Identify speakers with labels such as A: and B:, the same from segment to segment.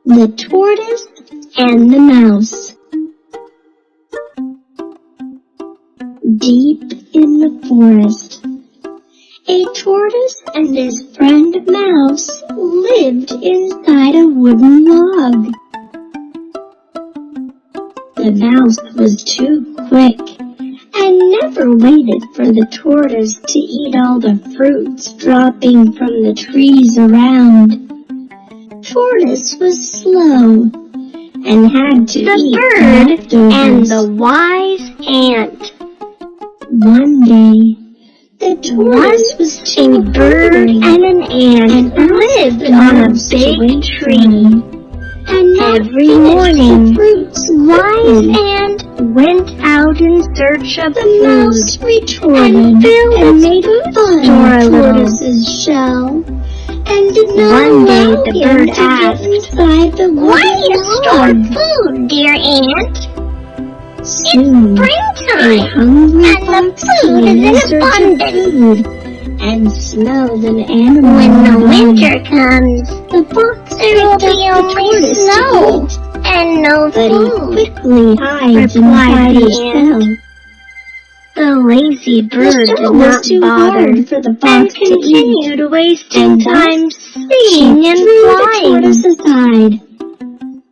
A: The Tortoise and the Mouse. Deep in the forest, a tortoise and his friend Mouse lived inside a wooden log. The mouse was too quick and never waited for the tortoise to eat all the fruits dropping from the trees around. Tortoise was slow and had to eat
B: the bird and
A: leftovers.
B: the wise ant.
A: One day, the tortoise was too
B: A bird
A: hungry
B: and an ant lived on a big tree.
A: and not
B: Every
A: finished
B: morning,
A: the fruits
B: Wise
A: quickly.
B: ant went out in search of
A: The
B: food
A: mouse retorted
B: and filled
A: and
B: its
A: made
B: food
A: fun
B: store a
A: of
B: little.
A: tortoise's shell and did not
B: One day
A: allow
B: the
A: him
B: bird
A: to
B: asked,
A: get inside the
B: "Why do you
A: wooden
B: store
A: log."
B: food, dear ant?
A: Soon, a
B: Springtime,
A: hungry
B: and the
A: fox
B: food
A: came in
B: is in
A: search of
B: abundance.
A: food and smelled an animal.
B: When the
A: alive.
B: winter comes,
A: The fox
B: there will
A: picked
B: be
A: up the
B: only
A: tortoise
B: snow
A: to eat,
B: and no
A: but he
B: food."
A: quickly hides
B: replied
A: inside
B: the
A: his
B: ant.
A: shell.
B: The lazy
A: The
B: bird did
A: shell was
B: not
A: too
B: bother
A: hard for the
B: and
A: fox to eat,
B: continued wasting
A: and
B: time
A: thus
B: singing
A: she
B: and
A: threw the
B: flying.
A: tortoise aside.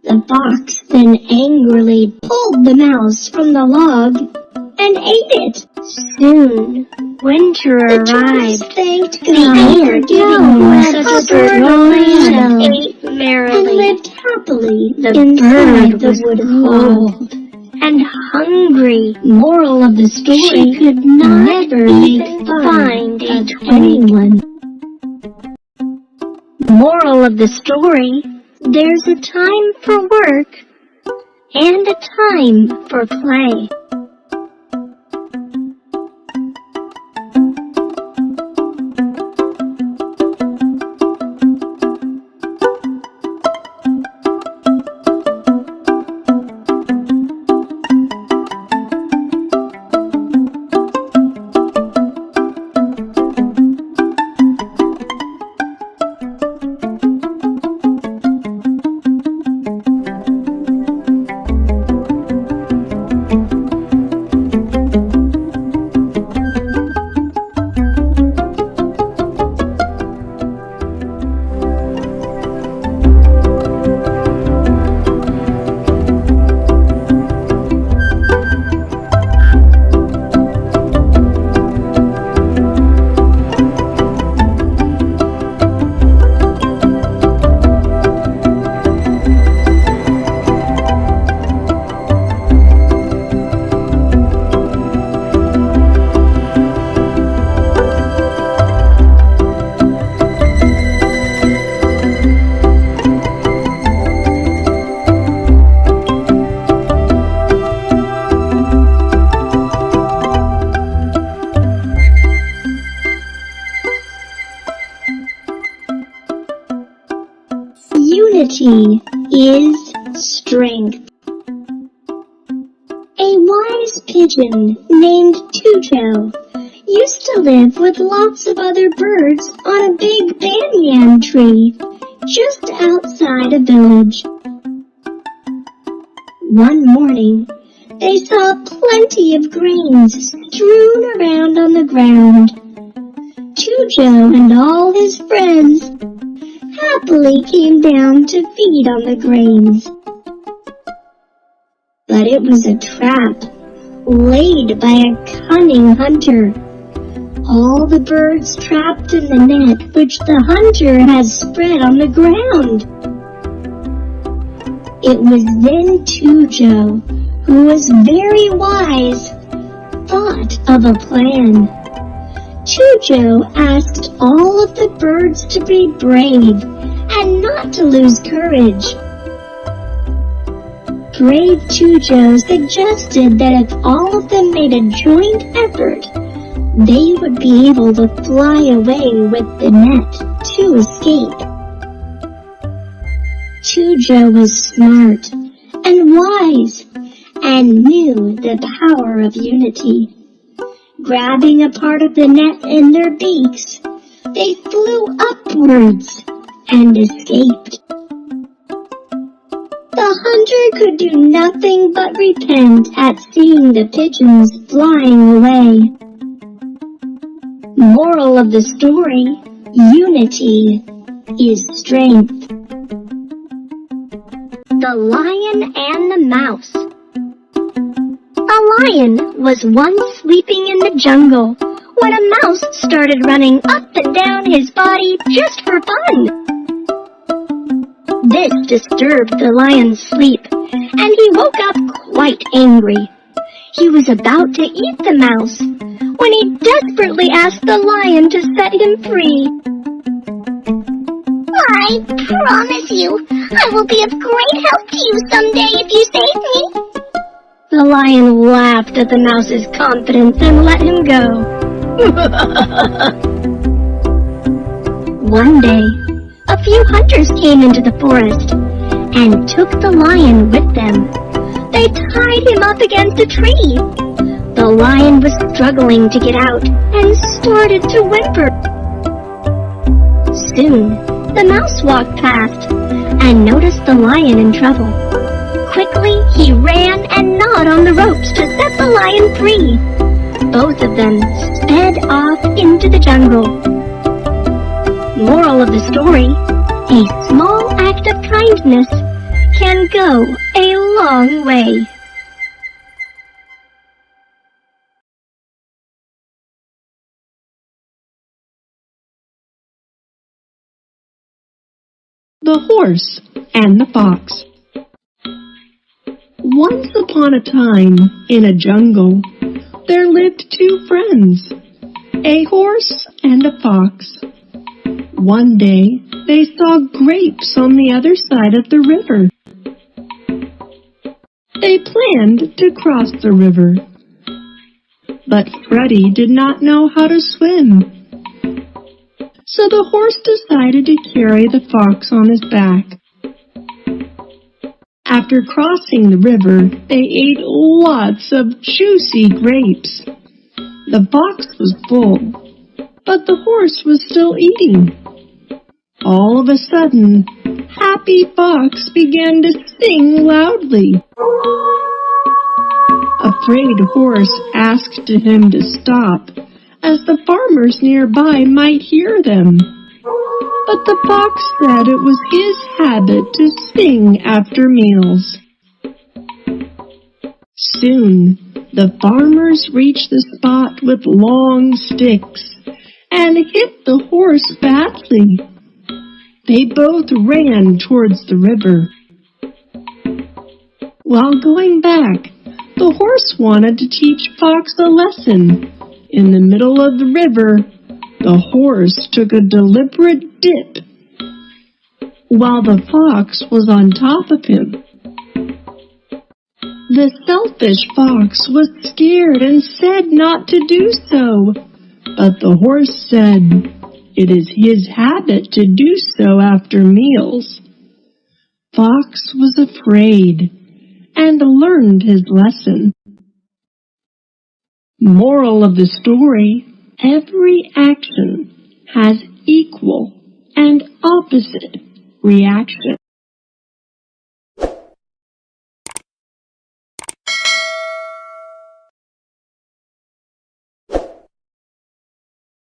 A: The fox then angrily pulled the mouse from the log and ate it.
B: Soon, winter
A: The tortoise
B: arrived.
A: thanked
B: The
A: God for
B: ant
A: giving him
B: and
A: such a
B: covered
A: strong
B: the
A: shell,
B: land, ate
A: and
B: merrily.
A: lived happily
B: The
A: inside
B: bird
A: the
B: was
A: wooden log.
B: cold and hungry.
A: Moral of the story:
B: She could not
A: never make
B: even
A: fun
B: find a
A: of
B: twig.
A: anyone.
B: Moral of the story: there's a time for work and a time for play.
A: Unity is strength. A wise pigeon named Tujo used to live with lots of other birds on a big banyan tree just outside a village. One morning, they saw plenty of grains strewn around on the ground. Tujo and all his friends happily came down to feed on the grains. But it was a trap laid by a cunning hunter. All the birds trapped in the net which the hunter had spread on the ground. It was then Tujo, who was very wise, thought of a plan. Tujo asked all of the birds to be brave and not to lose courage. Brave Tujo suggested that if all of them made a joint effort, they would be able to fly away with the net to escape. Tujo was smart and wise and knew the power of unity. Grabbing a part of the net in their beaks, they flew upwards and escaped. hunter could do nothing but repent at seeing the pigeons flying away. Moral of the story: unity is strength.
B: The Lion and the Mouse. A lion was once sleeping in the jungle when a mouse started running up and down his body just for fun. This disturbed the lion's sleep, and he woke up quite angry. He was about to eat the mouse when he desperately asked the lion to set him free.
C: I promise you, I will be of great help to you someday if you save me.
B: The lion laughed at the mouse's confidence and let him go. One day, a few hunters came into the forest and took the lion with them. They tied him up against a tree. The lion was struggling to get out and started to whimper. Soon, the mouse walked past and noticed the lion in trouble. Quickly, he ran and gnawed on the ropes to set the lion free. Both of them sped off into the jungle. Moral of the story: a small act of kindness can go a long way.
D: The Horse and the Fox. Once upon a time, in a jungle, there lived two friends, a horse and a fox. One day, they saw grapes on the other side of the river. They planned to cross the river, but Freddie did not know how to swim. So the horse decided to carry the fox on his back. After crossing the river, they ate lots of juicy grapes. The fox was full, but the horse was still eating. All of a sudden, Happy Fox began to sing loudly. Afraid Horse asked him to stop, as the farmers nearby might hear them. But the fox said it was his habit to sing after meals. Soon, the farmers reached the spot with long sticks and hit the horse badly. They both ran towards the river. While going back, the horse wanted to teach Fox a lesson. In the middle of the river, the horse took a deliberate dip, while the fox was on top of him. The selfish fox was scared and said not to do so, but the horse said it is his habit to do so after meals. Fox was afraid and learned his lesson. Moral of the story: every action has equal and opposite reaction.